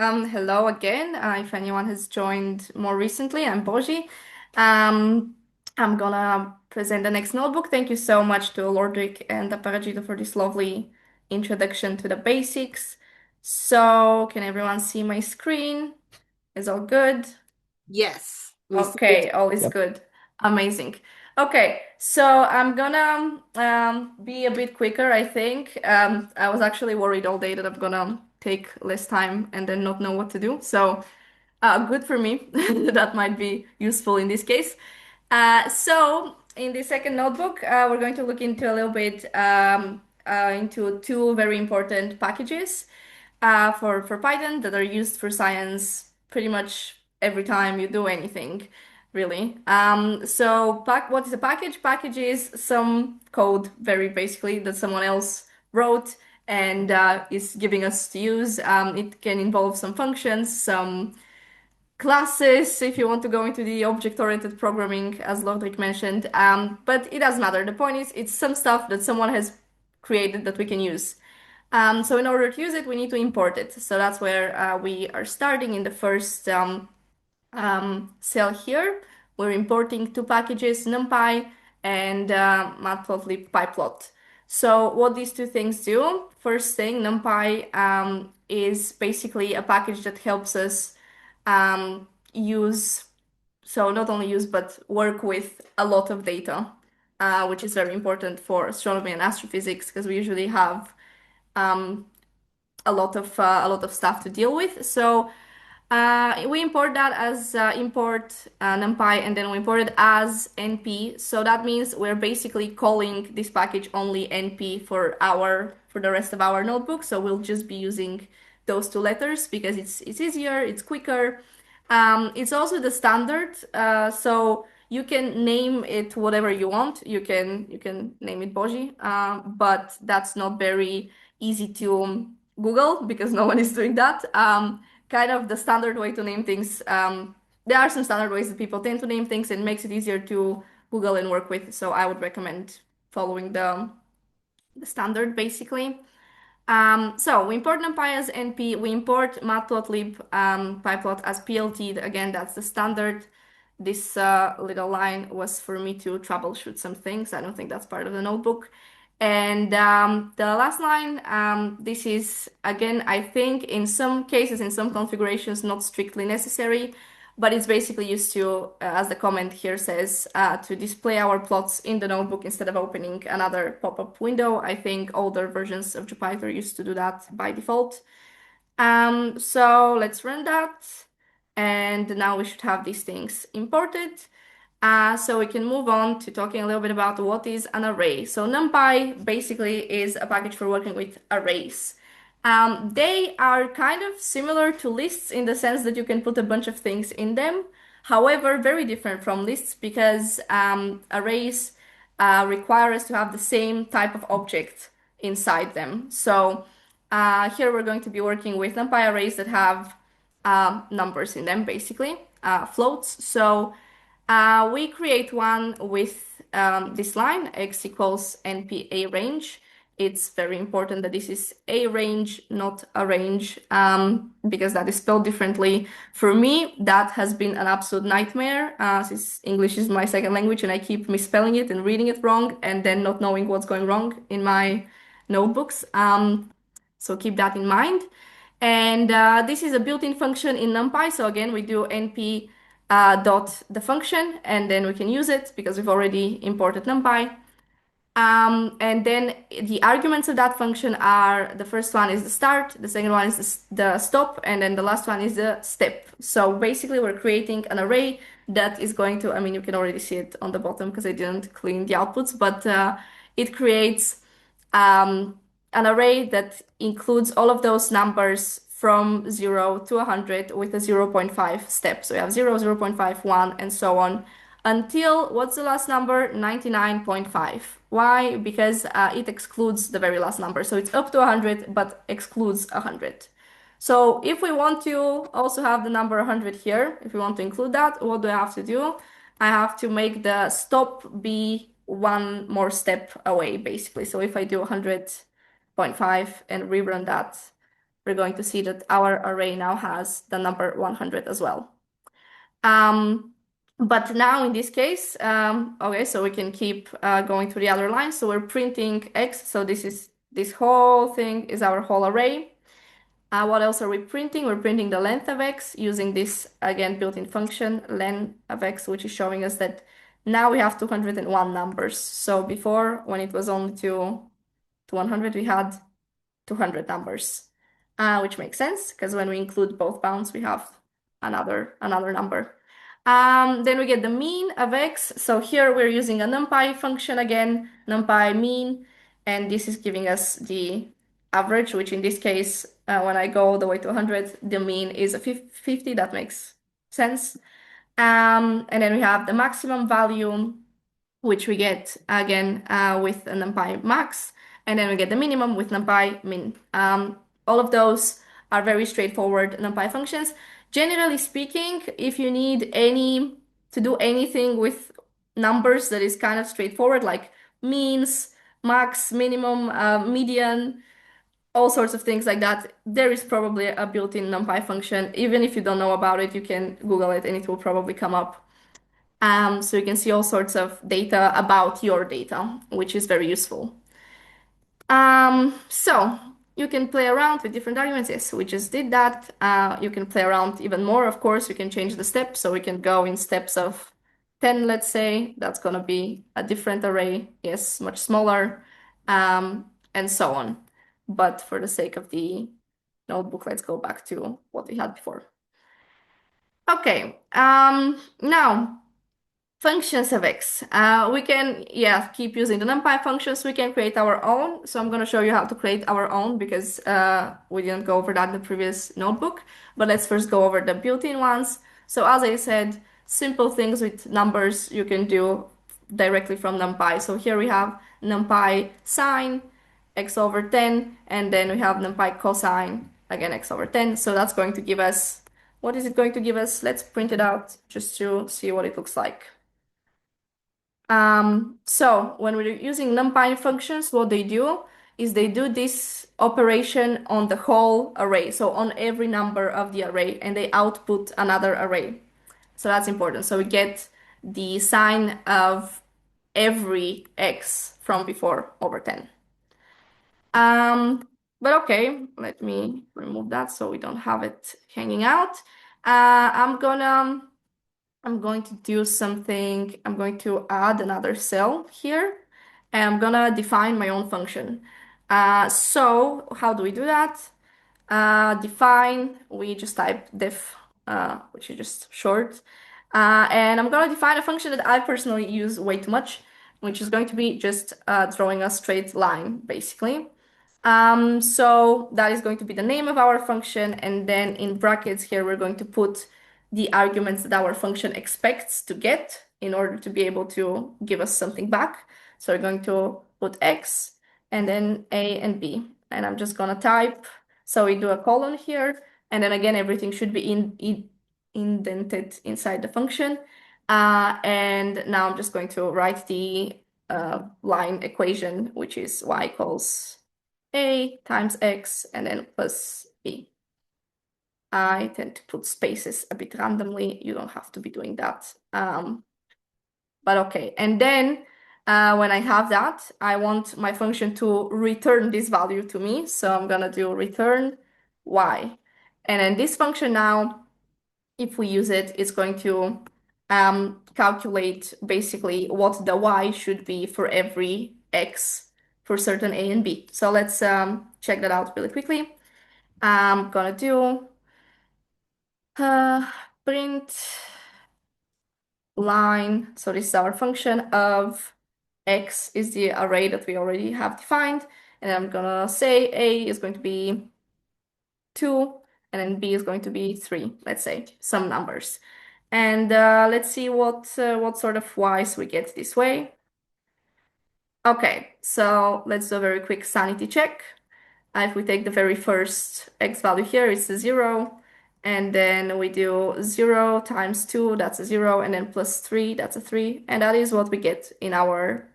Hello again. If anyone has joined more recently, I'm Boji. Um, I'm gonna present the next notebook. Thank you so much to Lordwick and Aparajito for this lovely introduction to the basics. So, can everyone see my screen? Is all good? Yes, we see it. Okay, all is Yep. good. Amazing. Okay, so I'm gonna be a bit quicker, I think. I was actually worried all day that I'm gonna take less time and then not know what to do. So, good for me. That might be useful in this case. So in the second notebook, we're going to look into a little bit into two very important packages for Python that are used for science pretty much every time you do anything, really. What is a package? Package is some code, very basically, that someone else wrote and is giving us to use. It can involve some functions, some classes if you want to go into the object-oriented programming, as Lodrick mentioned. But it doesn't matter. The point is, it's some stuff that someone has created that we can use. So in order to use it, we need to import it. So that's where we are starting in the first cell here. We're importing two packages, NumPy and matplotlib pyplot. So what these two things do, first thing, NumPy is basically a package that helps us use, so not only use, but work with a lot of data, which is very important for astronomy and astrophysics because we usually have a lot of stuff to deal with. So we import that as import NumPy, and then we import it as NP. So that means we're basically calling this package only NP for the rest of our notebook. So we'll just be using those two letters because it's easier, it's quicker. It's also the standard, so you can name it whatever you want. You can name it Boji, but that's not very easy to Google because no one is doing that. Kind of the standard way to name things. There are some standard ways that people tend to name things and makes it easier to Google and work with. So I would recommend following the standard basically. So we import NumPy as NP, we import matplotlib pyplot as PLT. Again, that's the standard. This little line was for me to troubleshoot some things. I don't think that's part of the notebook. And the last line, this is again, I think in some cases, in some configurations, not strictly necessary, but it's basically used to, as the comment here says, to display our plots in the notebook instead of opening another pop-up window. I think older versions of Jupyter used to do that by default. So let's run that. And now we should have these things imported. So we can move on to talking a little bit about what is an array. So NumPy basically is a package for working with arrays. They are kind of similar to lists in the sense that you can put a bunch of things in them. However, very different from lists because arrays require us to have the same type of object inside them. So here we're going to be working with NumPy arrays that have numbers in them, basically, floats. So we create one with this line, x equals np range. It's very important that this is a range, not a range, because that is spelled differently. For me, that has been an absolute nightmare, since English is my second language and I keep misspelling it and reading it wrong and then not knowing what's going wrong in my notebooks. So keep that in mind. And this is a built-in function in NumPy. So again, we do np dot the function, and then we can use it because we've already imported NumPy. And then the arguments of that function are the first one is the start, the second one is the stop, and then the last one is the step. So basically, we're creating an array that is going to, I mean, you can already see it on the bottom because I didn't clean the outputs, but it creates an array that includes all of those numbers from 0 to 100 with a zero point 0.5 step. So we have 0, 0 0.5, 1, and so on until what's the last number? 99.5. Why? Because it excludes the very last number. So it's up to 100, but excludes 100. So if we want to also have the number 100 here, if we want to include that, what do I have to do? I have to make the stop be one more step away, basically. So if I do 100.5 and rerun that we're going to see that our array now has the number 100 as well. Um, but now in this case, okay, so we can keep going to the other line. So we're printing x. So this whole thing is our whole array. What else are we printing? We're printing the length of x using this, again, built-in function, len of x, which is showing us that now we have 201 numbers. So before, when it was only to 100, we had 200 numbers, which makes sense because when we include both bounds, we have another number. Then we get the mean of x. So here we're using a numpy function again, numpy mean, and this is giving us the average, which in this case, when I go all the way to 100, the mean is a 50. That makes sense. And then we have the maximum value, which we get again with a numpy max, and then we get the minimum with numpy min. All of those are very straightforward numpy functions. Generally speaking, if you need to do anything with numbers that is kind of straightforward, like means, max, minimum, median, all sorts of things like that, there is probably a built-in numpy function. Even if you don't know about it, you can Google it and it will probably come up. So you can see all sorts of data about your data, which is very useful. So you can play around with different arguments. Yes, we just did that. You can play around even more, of course. You can change the steps. So we can go in steps of 10, let's say. That's going to be a different array. Yes, much smaller, and so on. But for the sake of the notebook, let's go back to what we had before. Okay, now functions of x. We can, keep using the numpy functions. We can create our own. So I'm going to show you how to create our own because we didn't go over that in the previous notebook. But let's first go over the built-in ones. So as I said, simple things with numbers you can do directly from numpy. So here we have numpy sine, x over 10, and then we have numpy cosine, again, x over 10. So that's going to give us, what is it going to give us? Let's print it out just to see what it looks like. So when we're using numpy functions, what they do is they do this operation on the whole array, so on every number of the array, and they output another array. So that's important. So we get the sign of every x from before over 10. But okay, let me remove that so we don't have it hanging out. I'm going to do something. I'm going to add another cell here, and I'm gonna define my own function. So how do we do that? Define, we just type def, which is just short. And I'm gonna define a function that I personally use way too much, which is going to be just drawing a straight line, basically. So that is going to be the name of our function, and then in brackets here, we're going to put the arguments that our function expects to get in order to be able to give us something back. So we're going to put x and then a and b, and I'm just gonna type. So we do a colon here, and then again, everything should be indented inside the function. And now I'm just going to write the line equation, which is y equals a times x and then plus b. I tend to put spaces a bit randomly. You don't have to be doing that. But okay. And then when I have that, I want my function to return this value to me. So I'm going to do return y. And then this function now, if we use it, it's going to calculate basically what the y should be for every x for certain a and b. So let's check that out really quickly. I'm gonna do print line. So this is our function of x is the array that we already have defined. And I'm gonna say a is going to be 2, and then b is going to be 3, let's say, some numbers. And let's see what sort of y's we get this way. Okay, so let's do a very quick sanity check. If we take the very first x value here, it's a 0. And then we do 0 times 2, that's a 0. And then plus 3, that's a 3. And that is what we get in our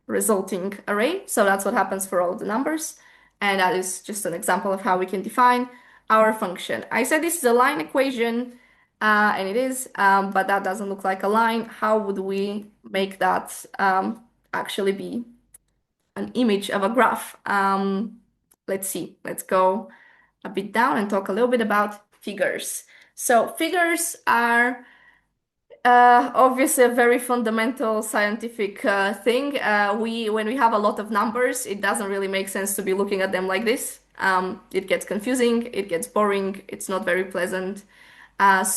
resulting array. So that's what happens for all the numbers. And that is just an example of how we can define our function. I said this is a line equation, and it is, but that doesn't look like a line. How would we make that actually be an image of a graph? Let's see. Let's go a bit down and talk a little bit about figures. So figures are obviously a very fundamental scientific thing. When we have a lot of numbers, it doesn't really make sense to be looking at them like this. It gets confusing, it gets boring, it's not very pleasant.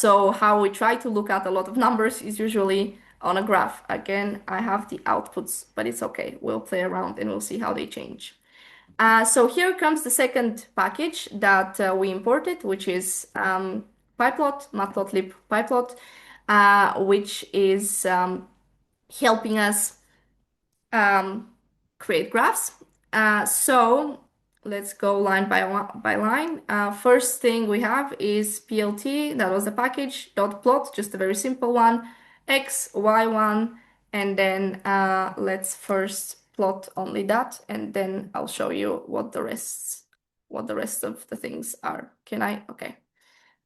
So how we try to look at a lot of numbers is usually on a graph. Again, I have the outputs, but it's okay. We'll play around and we'll see how they change. So here comes the second package that we imported, which is pyplot, matplotlib pyplot, which is helping us um, create graphs. So let's go line by line. First thing we have is plt, that was the package, dot plot, just a very simple one, x, y1, and then let's first plot only that, and then I'll show you what the rest of the things are. Can I? Okay.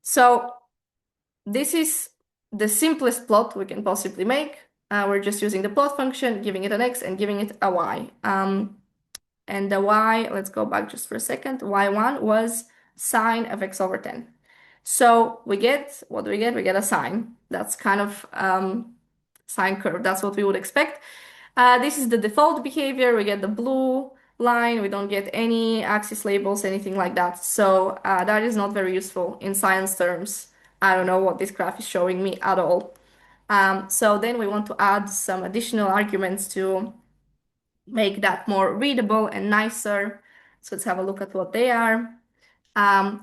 So this is the simplest plot we can possibly make. We're just using the plot function, giving it an x and giving it a y. And the y, let's go back just for a second. Y1 was sine of x over 10. So what do we get? We get a sine. That's kind of sine curve. That's what we would expect. This is the default behavior. We get the blue line. We don't get any axis labels, anything like that. So that is not very useful in science terms. I don't know what this graph is showing me at all. So then we want to add some additional arguments to make that more readable and nicer. So let's have a look at what they are.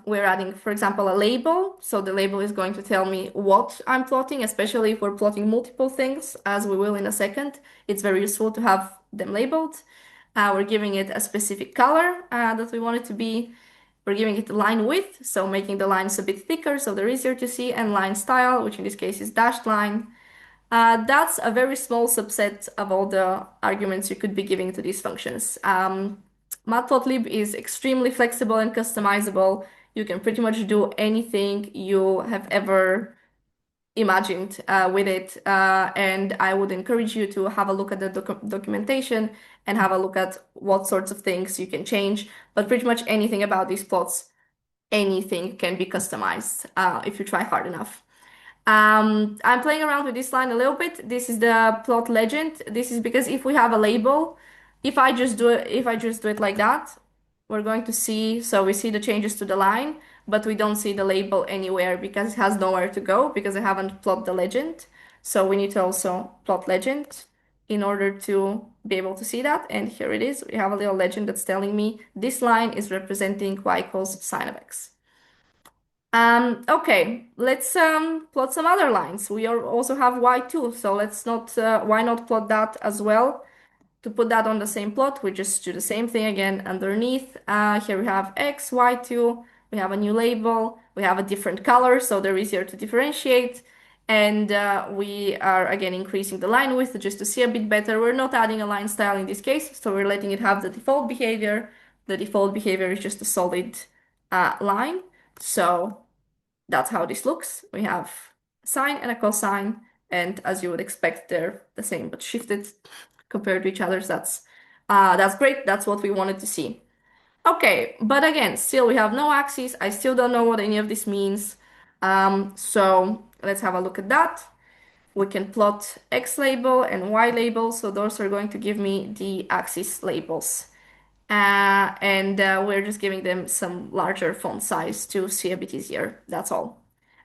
We're adding, for example, a label. So the label is going to tell me what I'm plotting, especially if we're plotting multiple things, as we will in a second. It's very useful to have them labeled. We're giving it a specific color that we want it to be. We're giving it line width, so making the lines a bit thicker so they're easier to see, and line style, which in this case is dashed line. That's a very small subset of all the arguments you could be giving to these functions. Matplotlib is extremely flexible and customizable. You can pretty much do anything you have ever imagined with it. And I would encourage you to have a look at the documentation and have a look at what sorts of things you can change. But pretty much anything about these plots, anything can be customized if you try hard enough. I'm playing around with this line a little bit. This is the plot legend. This is because if we have a label, if I just do it like that, we're going to see, so we see the changes to the line, but we don't see the label anywhere because it has nowhere to go because I haven't plotted the legend. So we need to also plot legend in order to be able to see that. And here it is. We have a little legend that's telling me this line is representing y equals sine of x. Okay, let's plot some other lines. We also have y2, so let's not, why not plot that as well? To put that on the same plot, we just do the same thing again underneath. Here we have x, y2, we have a new label, we have a different color, so they're easier to differentiate. And we are again increasing the line width just to see a bit better. We're not adding a line style in this case, so we're letting it have the default behavior. The default behavior is just a solid line. So that's how this looks. We have a sine and a cosine, and as you would expect, they're the same but shifted compared to each other. So that's great. That's what we wanted to see. Okay, but again, still we have no axes. I still don't know what any of this means. So let's have a look at that. We can plot X label and Y label. So those are going to give me the axis labels. And we're just giving them some larger font size to see a bit easier. That's all.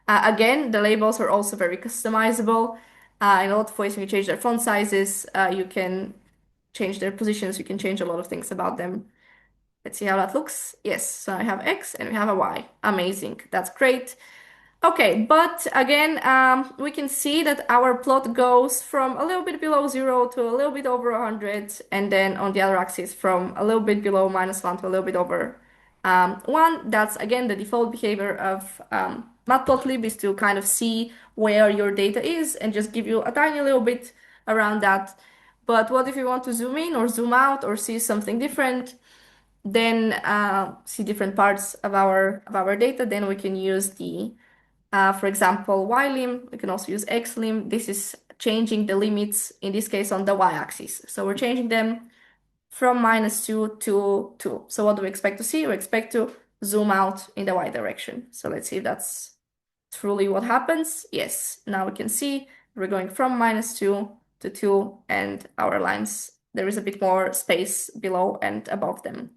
Again, the labels are also very customizable. In a lot of ways, when you change their font sizes, you can change their positions, you can change a lot of things about them. Let's see how that looks. Yes, so I have X and we have a Y. Amazing. That's great. Okay, but again, we can see that our plot goes from a little bit below 0 to a little bit over 100, and then on the other axis from a little bit below -1 to a little bit over 1. That's again the default behavior of Matplotlib, is to kind of see where your data is and just give you a tiny little bit around that. But what if you want to zoom in or zoom out or see something different? then see different parts of our data. Then we can use the, for example, y-lim. We can also use x-lim. This is changing the limits, in this case, on the y-axis. So we're changing them from -2 to 2. So what do we expect to see? We expect to zoom out in the y direction. So let's see if that's truly what happens. Yes, now we can see we're going from -2 to 2, and our lines, there is a bit more space below and above them.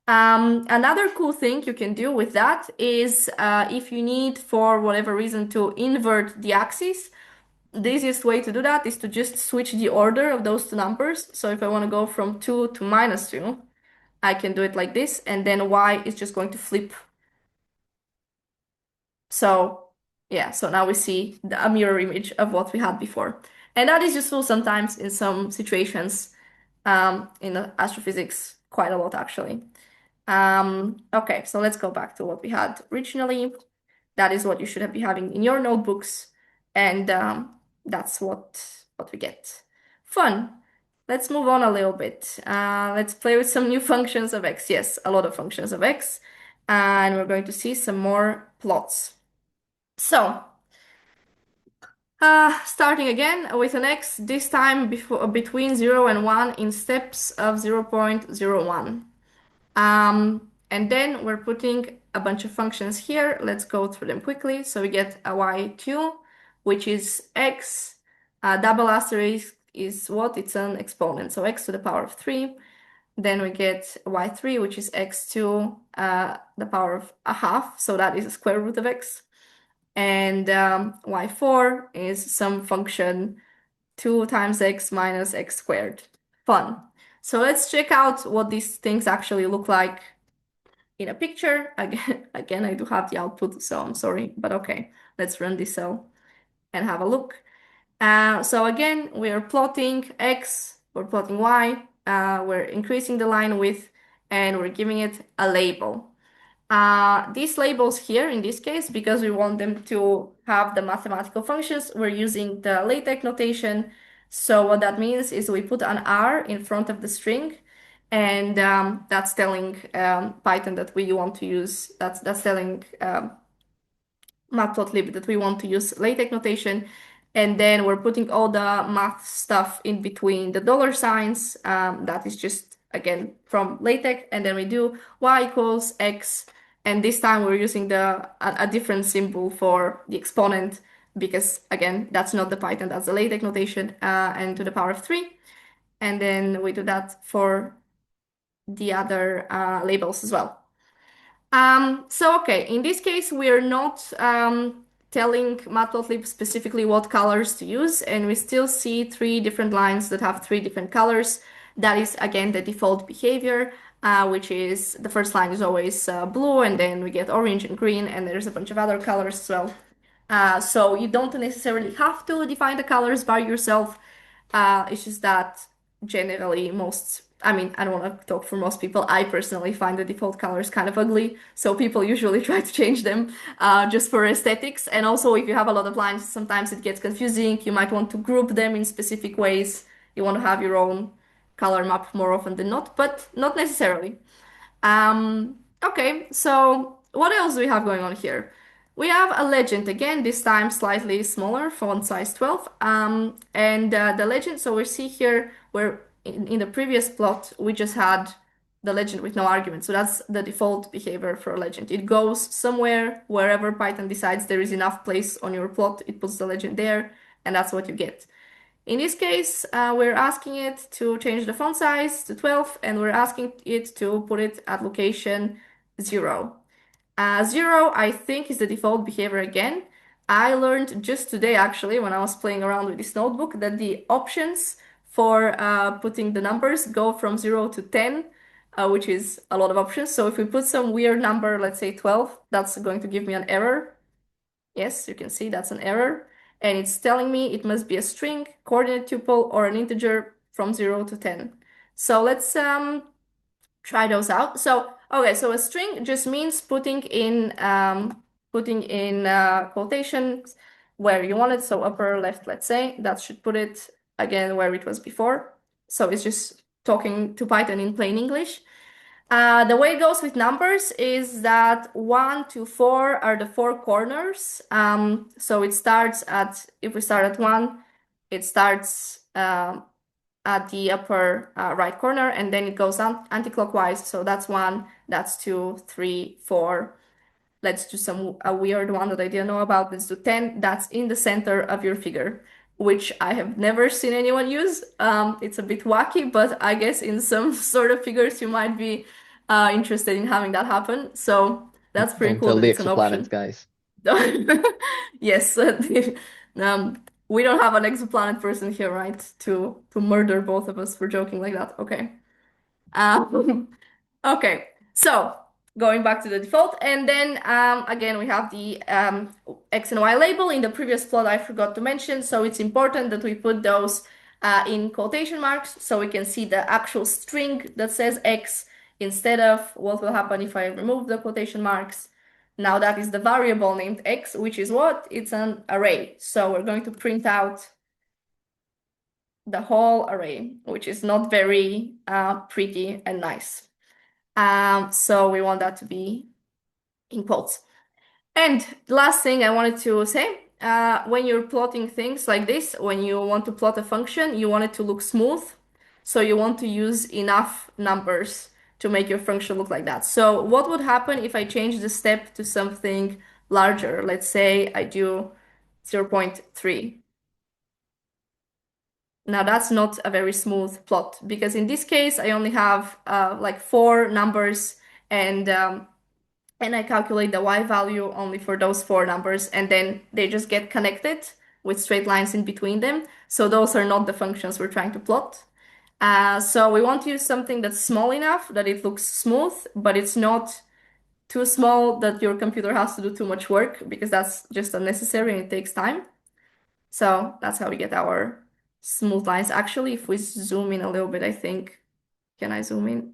Another cool thing you can do with that is if you need, for whatever reason, to invert the axis, the easiest way to do that is to just switch the order of those two numbers. So if I want to go from 2 to -2, I can do it like this, and then y is just going to flip. So yeah, so now we see a mirror image of what we had before. And that is useful sometimes in some situations in astrophysics, quite a lot actually. Okay, so let's go back to what we had originally. That is what you should be having in your notebooks, and that's what we get. Fun. Let's move on a little bit. Let's play with some new functions of x. Yes, a lot of functions of x, and we're going to see some more plots. So, starting again with an x, this time between 0 and 1 in steps of 0.01. And then we're putting a bunch of functions here. Let's go through them quickly. So we get a y2, which is x. Double asterisk is what? It's an exponent, so x to the power of 3. Then we get y3, which is x to the power of a half, so that is a square root of x. And y4 is some function 2 times x minus x squared. Fun. So let's check out what these things actually look like in a picture. Again, I do have the output, so I'm sorry, but okay, let's run this cell and have a look. So again, we are plotting x, we're plotting y, we're increasing the line width, and we're giving it a label. These labels here, in this case, because we want them to have the mathematical functions, we're using the LaTeX notation. So what that means is we put an R in front of the string, and that's telling Python that we want to use, that's telling matplotlib that we want to use LaTeX notation. And then we're putting all the math stuff in between the dollar signs. That is just, again, from LaTeX. And then we do y equals x. And this time we're using a different symbol for the exponent because, again, that's not the Python, that's the LaTeX notation, and to the power of 3. And then we do that for the other labels as well. So okay, in this case, we're not telling Matplotlib specifically what colors to use, and we still see 3 different lines that have 3 different colors. That is, again, the default behavior, which is the first line is always blue, and then we get orange and green, and there's a bunch of other colors as well. So you don't necessarily have to define the colors by yourself. It's just that generally I mean, I don't want to talk for most people. I personally find the default colors kind of ugly. So people usually try to change them just for aesthetics. And also, if you have a lot of lines, sometimes it gets confusing. You might want to group them in specific ways. You want to have your own color map more often than not, but not necessarily. Okay, so what else do we have going on here? We have a legend again, this time slightly smaller, font size 12. And the legend, so we see here where in the previous plot, we just had the legend with no argument. So that's the default behavior for a legend. It goes somewhere, wherever Python decides there is enough place on your plot, it puts the legend there, and that's what you get. In this case, we're asking it to change the font size to 12, and we're asking it to put it at location 0. 0, I think, is the default behavior again. I learned just today, actually, when I was playing around with this notebook, that the options for putting the numbers go from 0 to 10, which is a lot of options. So if we put some weird number, let's say 12, that's going to give me an error. Yes, you can see that's an error. And it's telling me it must be a string, coordinate tuple, or an integer from 0 to 10. So let's try those out. So, okay, so a string just means putting in quotations where you want it. So upper left, let's say, that should put it again where it was before. So it's just talking to Python in plain English. The way it goes with numbers is that 1 to 4 are the four corners. So it starts at, if we start at 1, it starts at the upper right corner, and then it goes anti-clockwise. So that's 1, that's 2, 3, 4. Let's do a weird one that I didn't know about. Let's do 10. That's in the center of your figure, which I have never seen anyone use. It's a bit wacky, but I guess in some sort of figures you might be interested in having that happen. So that's pretty Don't cool tell that the it's an exoplanets, option. guys. Yes, we don't have an exoplanet person here, right? To murder both of us for joking like that. Okay. Um, okay, so going back to the default, and then again we have the X and Y label. In the previous plot, I forgot to mention, so it's important that we put those in quotation marks so we can see the actual string that says X instead of what will happen if I remove the quotation marks. Now that is the variable named X, which is what? It's an array. So we're going to print out the whole array, which is not very pretty and nice. So we want that to be in quotes. And last thing I wanted to say, when you're plotting things like this, when you want to plot a function, you want it to look smooth. So you want to use enough numbers to make your function look like that. So what would happen if I change the step to something larger? Let's say I do 0.3. Now that's not a very smooth plot because in this case I only have like four numbers and I calculate the y value only for those four numbers, and then they just get connected with straight lines in between them. So those are not the functions we're trying to plot. So we want to use something that's small enough that it looks smooth, but it's not too small that your computer has to do too much work because that's just unnecessary and it takes time. So that's how we get our smooth lines. Actually, if we zoom in a little bit, I think, can I zoom in?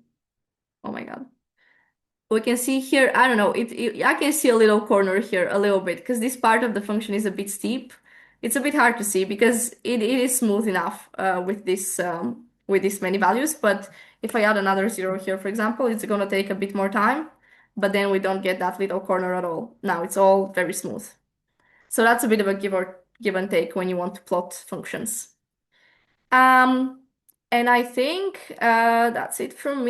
Oh my God. We can see here, I don't know, I can see a little corner here a little bit because this part of the function is a bit steep. It's a bit hard to see because it is smooth enough with this many values. But if I add another zero here, for example, it's going to take a bit more time, but then we don't get that little corner at all. Now it's all very smooth. So that's a bit of a give and take when you want to plot functions. Um, and I think that's it from me.